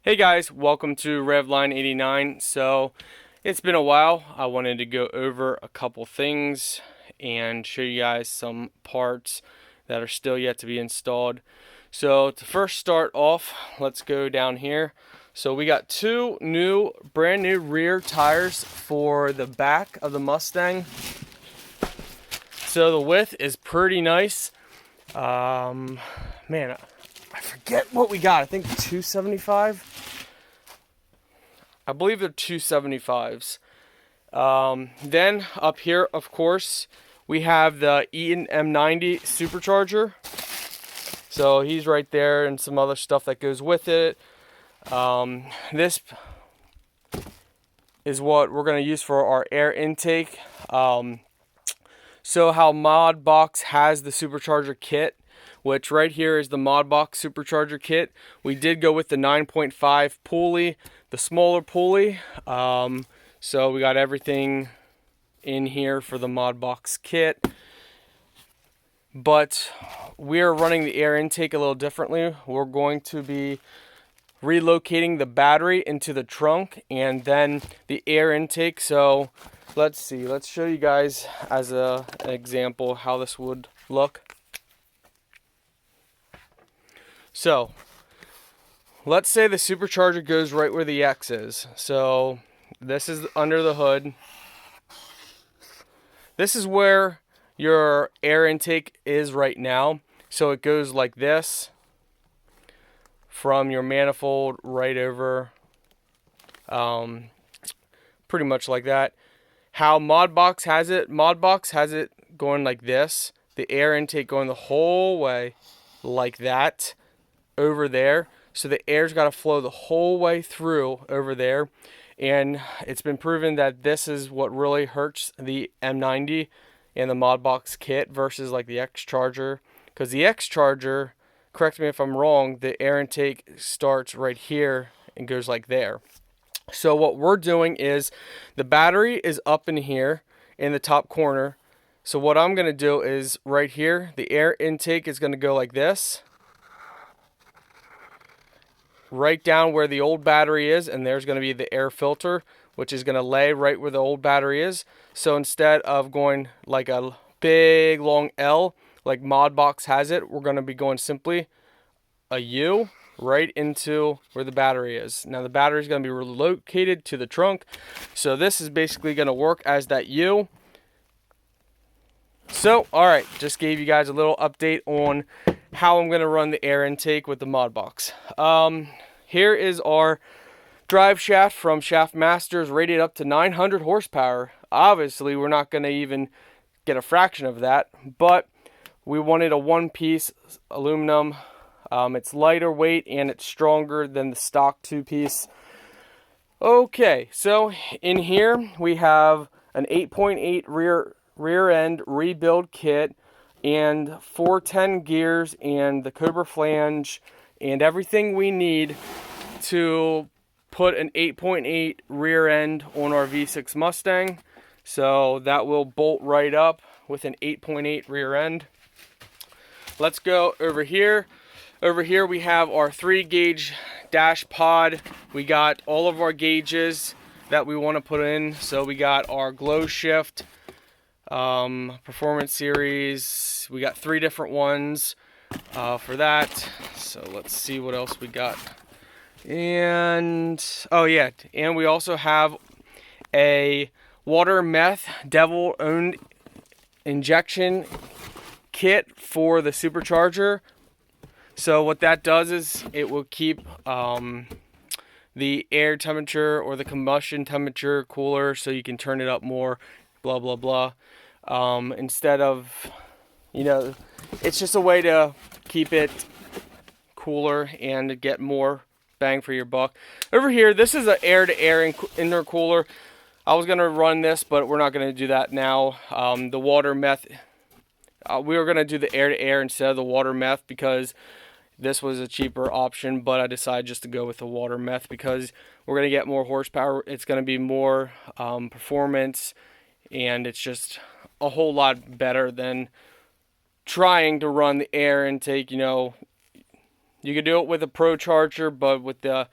Hey guys, welcome to Revline89. So it's been a while. I wanted to go over a couple things and show you guys some parts that are still yet to be installed. So to first start off, let's go down here. So we got two brand new rear tires for the back of the Mustang. So the width is pretty nice. Man, I forget what we got. I think 275. I believe they're 275s. Then up here, of course, we have the Eaton M90 Supercharger. So he's right there, and some other stuff that goes with it. This is what we're going to use for our air intake. So how MODBOXX has the supercharger kit, which right here is the MODBOXX supercharger kit. We did go with the 9.5 pulley, the smaller pulley. So we got everything in here for the MODBOXX kit. But we're running the air intake a little differently. We're going to be relocating the battery into the trunk and then the air intake. So let's see, let's show you guys as an example how this would look. So let's say the supercharger goes right where the X is. So this is under the hood. This is where your air intake is right now. So it goes like this from your manifold right over, pretty much like that. How MODBOXX has it going like this. The air intake going the whole way like that over there. So the air's got to flow the whole way through over there. And it's been proven that this is what really hurts the M90 and the MODBOXX kit versus like the X Charger. Because the X Charger, correct me if I'm wrong, the air intake starts right here and goes like there. So what we're doing is the battery is up in here in the top corner. So what I'm going to do is right here, the air intake is going to go like this. Right down where the old battery is, and there's going to be the air filter, which is going to lay right where the old battery is. So instead of going like a big long L like MODBOXX has it, we're going to be going simply a U right into where the battery is. Now the battery is going to be relocated to the trunk, so this is basically going to work as that U. So alright, just gave you guys a little update on how I'm going to run the air intake with the MODBOXX. Here is our drive shaft from Shaft Masters, rated up to 900 horsepower. Obviously we're not going to even get a fraction of that, but we wanted a one-piece aluminum. It's lighter weight and it's stronger than the stock two-piece. Okay, so in here we have an 8.8 rear end rebuild kit and 410 gears and the Cobra flange and everything we need to put an 8.8 rear end on our V6 Mustang. So that will bolt right up with an 8.8 rear end. Let's go over here. Over here we have our 3-gauge dash pod. We got all of our gauges that we want to put in. So we got our glow shift performance series. We got 3 different ones for that. So let's see what else we got. And oh yeah, and we also have a water meth devil owned injection kit for the supercharger. So what that does is it will keep the air temperature or the combustion temperature cooler, so you can turn it up more, blah blah blah. Instead of, you know, it's just a way to keep it cooler and to get more bang for your buck. Over here, this is an air-to-air intercooler. I was going to run this, but we're not going to do that now. The water meth, we were going to do the air-to-air instead of the water meth because this was a cheaper option, but I decided just to go with the water meth because we're going to get more horsepower. It's going to be more performance, and it's just a whole lot better than trying to run the air intake. You know, you could do it with a Pro Charger, but with the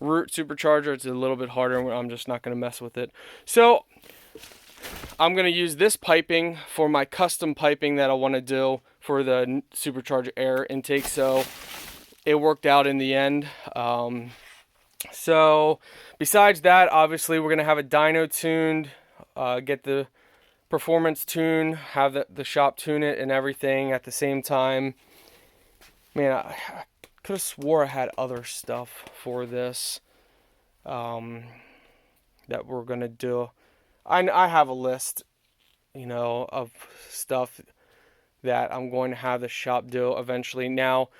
root supercharger, it's a little bit harder. I'm just not going to mess with it. So I'm going to use this piping for my custom piping that I want to do for the supercharger air intake. So it worked out in the end. So besides that, obviously we're going to have a dyno tuned, get the performance tune, have the shop tune it and everything at the same time. Man, I could have swore I had other stuff for this that we're going to do. I have a list, you know, of stuff that I'm going to have the shop do eventually. Now,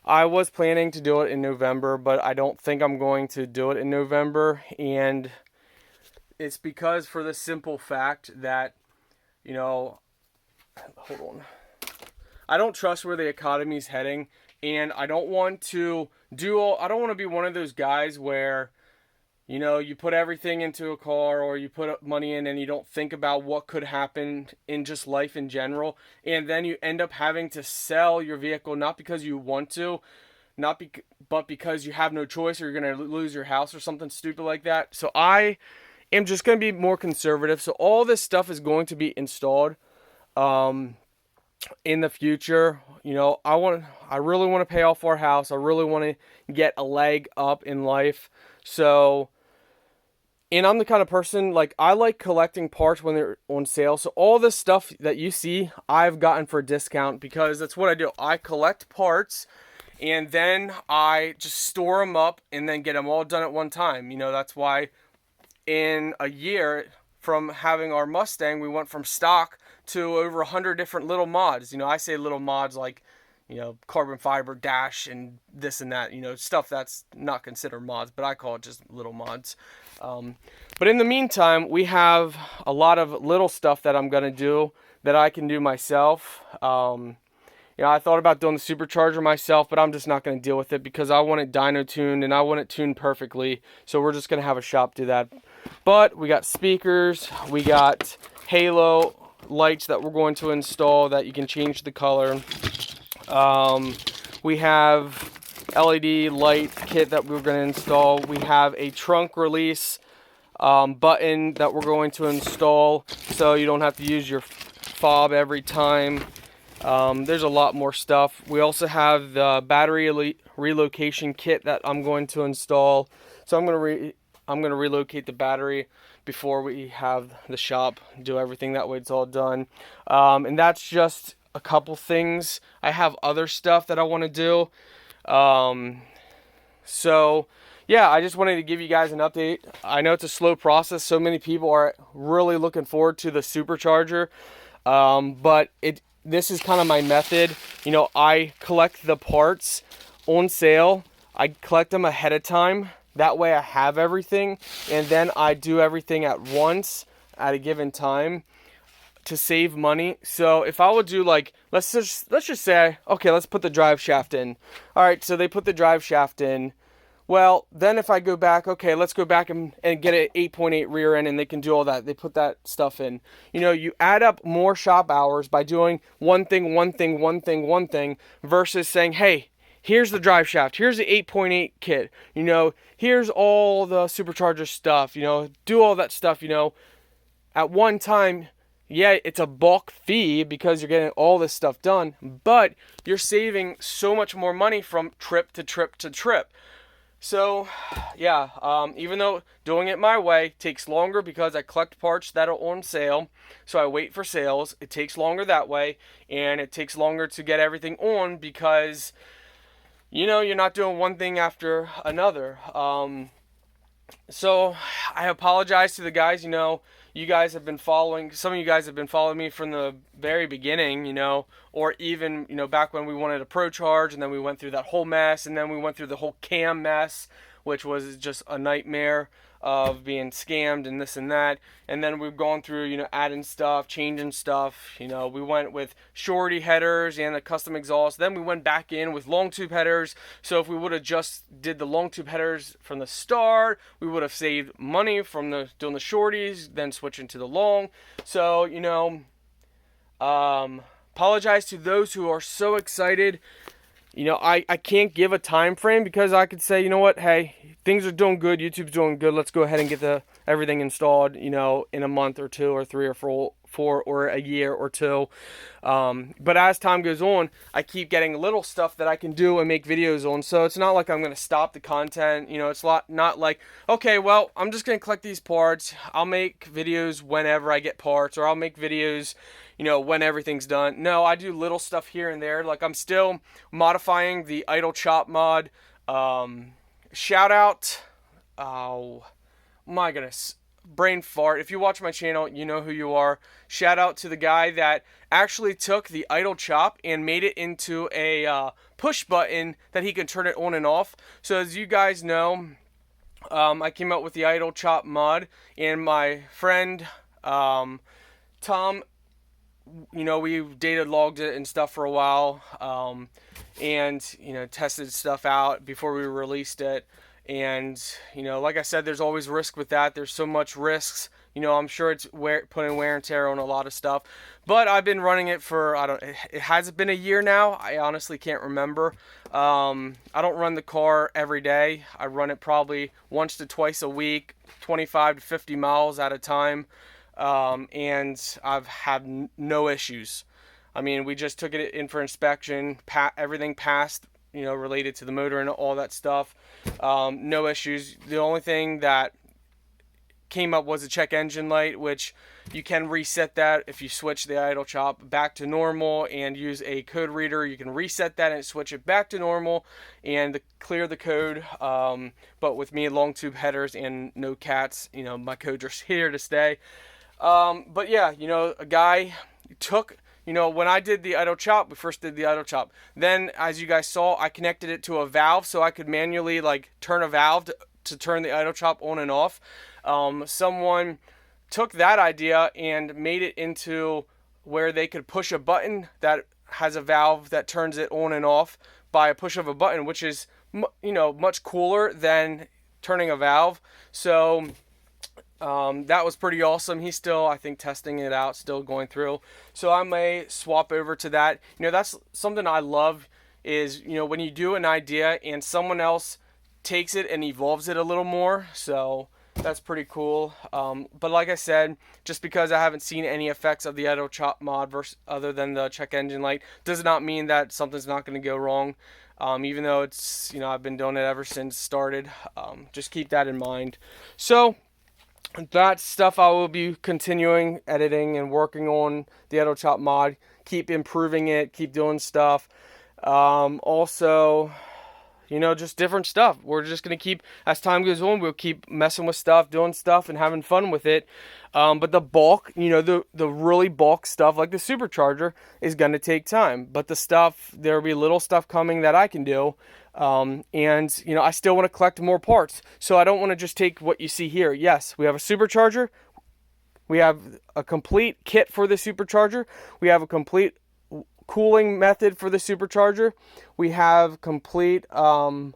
I was planning to do it in November, but I don't think I'm going to do it in November. And it's because, for the simple fact that, you know, hold on, I don't trust where the economy's heading. And I don't want to I don't want to be one of those guys where, you know, you put everything into a car or you put money in and you don't think about what could happen in just life in general. And then you end up having to sell your vehicle, not because you want to, but because you have no choice, or you're going to lose your house or something stupid like that. So I am just going to be more conservative. So all this stuff is going to be installed in the future. You know, I really want to pay off our house. I really want to get a leg up in life. So, and I'm the kind of person, like, I like collecting parts when they're on sale. So all this stuff that you see, I've gotten for a discount, because that's what I do. I collect parts and then I just store them up and then get them all done at one time. You know, that's why in a year from having our Mustang, we went from stock to over 100 different little mods. You know, I say little mods like, you know, carbon fiber dash and this and that, you know, stuff that's not considered mods, but I call it just little mods. But in the meantime, we have a lot of little stuff that I'm going to do that I can do myself. You know, I thought about doing the supercharger myself, but I'm just not going to deal with it because I want it dyno tuned and I want it tuned perfectly. So we're just going to have a shop do that. But we got speakers, we got halo lights that we're going to install that you can change the color. We have LED light kit that we're going to install. We have a trunk release button that we're going to install so you don't have to use your fob every time. There's a lot more stuff. We also have the battery relocation kit that I'm going to install. So I'm going to relocate the battery before we have the shop do everything. That way it's all done. And that's just a couple things. I have other stuff that I want to do. So yeah, I just wanted to give you guys an update. I know it's a slow process. So many people are really looking forward to the supercharger. But this is kind of my method. You know, I collect the parts on sale. I collect them ahead of time. That way I have everything, and then I do everything at once at a given time to save money. So if I would do, like, let's just say, okay, let's put the drive shaft in. All right, so they put the drive shaft in. Well, then if I go back, okay, let's go back and get an 8.8 rear end, and they can do all that. They put that stuff in. You know, you add up more shop hours by doing one thing versus saying, hey, here's the drive shaft, here's the 8.8 kit, you know, here's all the supercharger stuff, you know, do all that stuff, you know, at one time. Yeah, it's a bulk fee because you're getting all this stuff done, but you're saving so much more money from trip to trip to trip. So, yeah, even though doing it my way takes longer because I collect parts that are on sale, so I wait for sales, it takes longer that way, and it takes longer to get everything on because, you know, you're not doing one thing after another. So I apologize to the guys. You know, you guys have been following, some of you guys have been following me from the very beginning, you know, or even, you know, back when we wanted a Pro Charge, and then we went through that whole mess, and then we went through the whole cam mess, which was just a nightmare of being scammed and this and that. And then we've gone through, you know, adding stuff, changing stuff. You know, we went with shorty headers and a custom exhaust. Then we went back in with long tube headers. So if we would have just did the long tube headers from the start, we would have saved money from doing the shorties, then switching to the long. So, you know, apologize to those who are so excited. you know, I can't give a time frame, because I could say, you know what, hey, things are doing good, YouTube's doing good, let's go ahead and get everything installed, you know, in a month or two or three or four or a year or two. But as time goes on, I keep getting little stuff that I can do and make videos on. So it's not like I'm going to stop the content. You know, it's not like, okay, well, I'm just going to collect these parts. I'll make videos whenever I get parts, or I'll make videos, you know, when everything's done. No, I do little stuff here and there. Like, I'm still modifying the idle chop mod. Shout out, oh my goodness, brain fart. If you watch my channel, you know who you are. Shout out to the guy that actually took the idle chop and made it into a push button that he can turn it on and off. So as you guys know, I came out with the idle chop mod, and my friend Tom, you know, we data logged it and stuff for a while, and, you know, tested stuff out before we released it. And, you know, like I said, there's always risk with that. There's so much risks. You know, I'm sure it's putting wear and tear on a lot of stuff. But I've been running it for, it hasn't been a year now. I honestly can't remember. I don't run the car every day. I run it probably once to twice a week, 25 to 50 miles at a time. And I've had no issues. I mean, we just took it in for inspection. Everything passed, you know, related to the motor and all that stuff. No issues. The only thing that came up was a check engine light, which you can reset that if you switch the idle chop back to normal and use a code reader. You can reset that and switch it back to normal and clear the code. But with me, long tube headers and no cats, you know, my codes are here to stay. But yeah, you know, a guy took, you know, when I did the idle chop, we first did the idle chop. Then, as you guys saw, I connected it to a valve so I could manually, like, turn a valve to turn the idle chop on and off. Someone took that idea and made it into where they could push a button that has a valve that turns it on and off by a push of a button, which is, you know, much cooler than turning a valve. So that was pretty awesome. He's still, I think, testing it out, still going through. So I may swap over to that. You know, that's something I love is, you know, when you do an idea and someone else takes it and evolves it a little more. So that's pretty cool. But like I said, just because I haven't seen any effects of the idle chop mod other than the check engine light does not mean that something's not going to go wrong. Even though it's, you know, I've been doing it ever since started. Just keep that in mind. So that stuff I will be continuing editing and working on the idle chop mod. Keep improving it. Keep doing stuff. Also, you know, just different stuff. We're just going to keep, as time goes on, we'll keep messing with stuff, doing stuff, and having fun with it. But the bulk, you know, the really bulk stuff, like the supercharger, is going to take time. But the stuff, there'll be little stuff coming that I can do. And, you know, I still want to collect more parts. So I don't want to just take what you see here. Yes, we have a supercharger. We have a complete kit for the supercharger. We have a complete cooling method for the supercharger. We have complete, you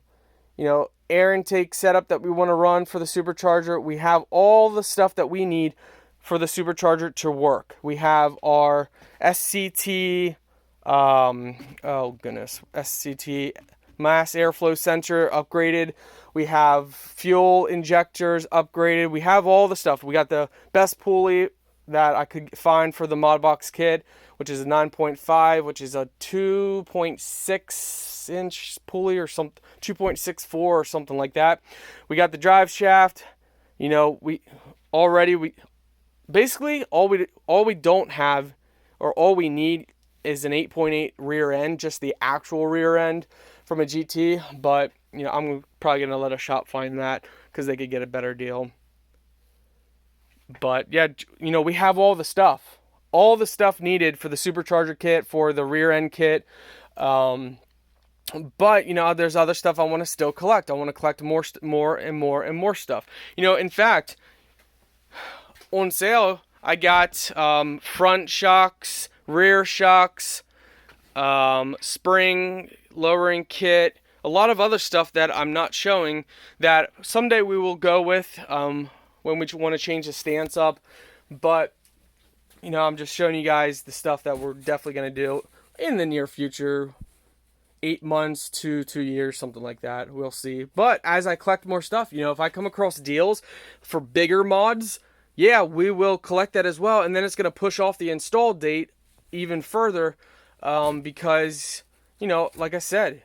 know, air intake setup that we want to run for the supercharger. We have all the stuff that we need for the supercharger to work. We have our SCT, oh goodness, SCT mass airflow sensor upgraded. We have fuel injectors upgraded. We have all the stuff. We got the best pulley that I could find for the MODBOXX kit, which is a 9.5, which is a 2.6 inch pulley or something, 2.64 or something like that. We got the drive shaft. You know, basically all we don't have, or all we need, is an 8.8 rear end, just the actual rear end from a GT. But, you know, I'm probably gonna let a shop find that because they could get a better deal. But yeah, you know, we have all the stuff needed for the supercharger kit, for the rear end kit. But, you know, there's other stuff I want to still collect. I want to collect more and more stuff. You know, in fact, on sale, I got front shocks, rear shocks, spring lowering kit, a lot of other stuff that I'm not showing that someday we will go with when we want to change the stance up. But, you know, I'm just showing you guys the stuff that we're definitely going to do in the near future. 8 months to 2 years, something like that. We'll see. But as I collect more stuff, you know, if I come across deals for bigger mods, yeah, we will collect that as well. And then it's going to push off the install date even further, because, you know, like I said,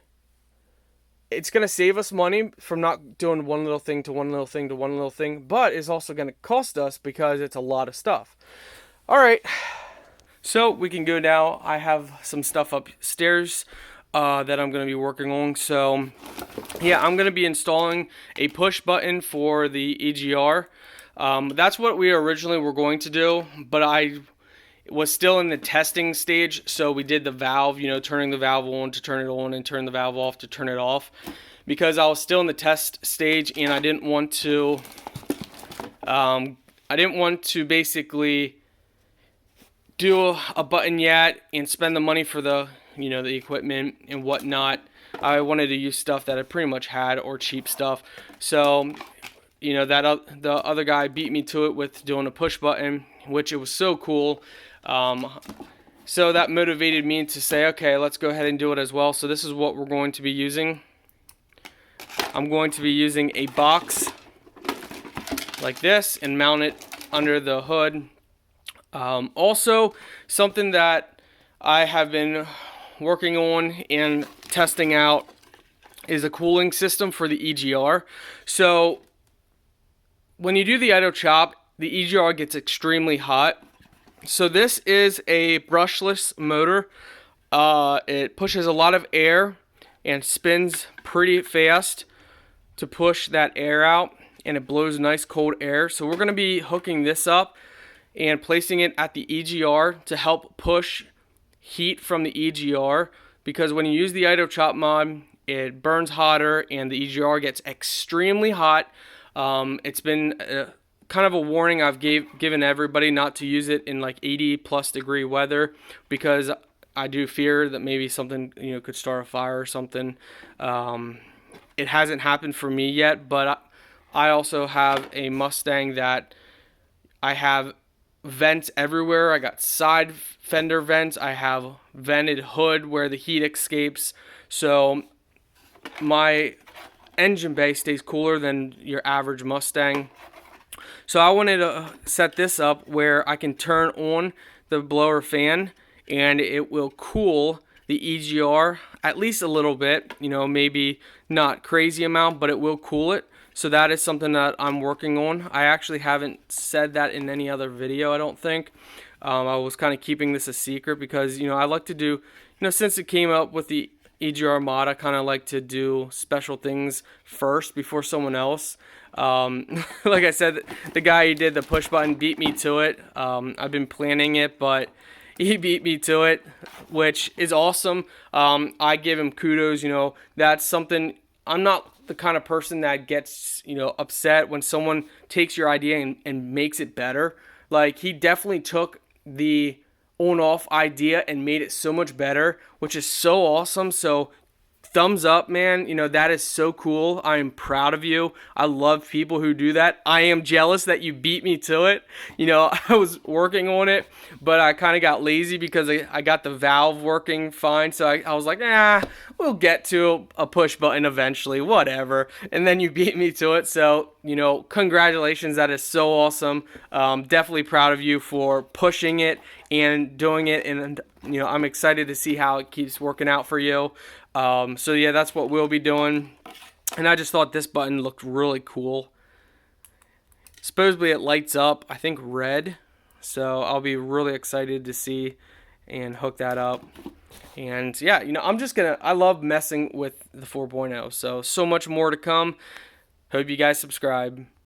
it's going to save us money from not doing one little thing to one little thing to one little thing, but it's also going to cost us because it's a lot of stuff. All right, so we can go now. I have some stuff upstairs that I'm going to be working on. So yeah, I'm going to be installing a push button for the EGR. That's what we originally were going to do, but I was still in the testing stage, so we did the valve, you know, turning the valve on to turn it on and turn the valve off to turn it off, because I was still in the test stage and I didn't want to basically do a button yet and spend the money for the, you know, the equipment and whatnot. I wanted to use stuff that I pretty much had, or cheap stuff. So, you know, that the other guy beat me to it with doing a push button, which it was so cool. So that motivated me to say, okay, let's go ahead and do it as well. So this is what we're going to be using. I'm going to be using a box like this and mount it under the hood. Also, something that I have been working on and testing out is a cooling system for the EGR. So when you do the idle chop, the EGR gets extremely hot. So this is a brushless motor. It pushes a lot of air and spins pretty fast to push that air out, and it blows nice cold air. So we're going to be hooking this up and placing it at the EGR to help push heat from the EGR, because when you use the idle chop mod, it burns hotter and the EGR gets extremely hot. It's been kind of a warning I've given everybody not to use it in like 80+ degree weather, because I do fear that maybe something, you know, could start a fire or something. It hasn't happened for me yet, but I also have a Mustang that I have vents everywhere. I got side fender vents. I have vented hood where the heat escapes. So my engine bay stays cooler than your average Mustang. So I wanted to set this up where I can turn on the blower fan and it will cool the EGR at least a little bit, you know, maybe not crazy amount, but it will cool it. So that is something that I'm working on. I actually haven't said that in any other video, I don't think. I was kind of keeping this a secret because, you know, I like to do, you know, since it came up with the EGR mod, I kind of like to do special things first before someone else. Like I said, the guy who did the push button beat me to it. I've been planning it, but he beat me to it, which is awesome. I give him kudos. You know, that's something. I'm not the kind of person that gets, you know, upset when someone takes your idea and makes it better. Like, he definitely took the on-off idea and made it so much better, which is so awesome. So thumbs up, man. You know, that is so cool. I am proud of you. I love people who do that. I am jealous that you beat me to it. You know, I was working on it, but I kind of got lazy because I got the valve working fine. So I was like, we'll get to a push button eventually, whatever. And then you beat me to it. So, you know, congratulations. That is so awesome. Definitely proud of you for pushing it and doing it. And, you know, I'm excited to see how it keeps working out for you. So yeah, that's what we'll be doing. And I just thought this button looked really cool. Supposedly it lights up, I think, red. So I'll be really excited to see and hook that up. And yeah, you know, I love messing with the 4.0. So much more to come. Hope you guys subscribe.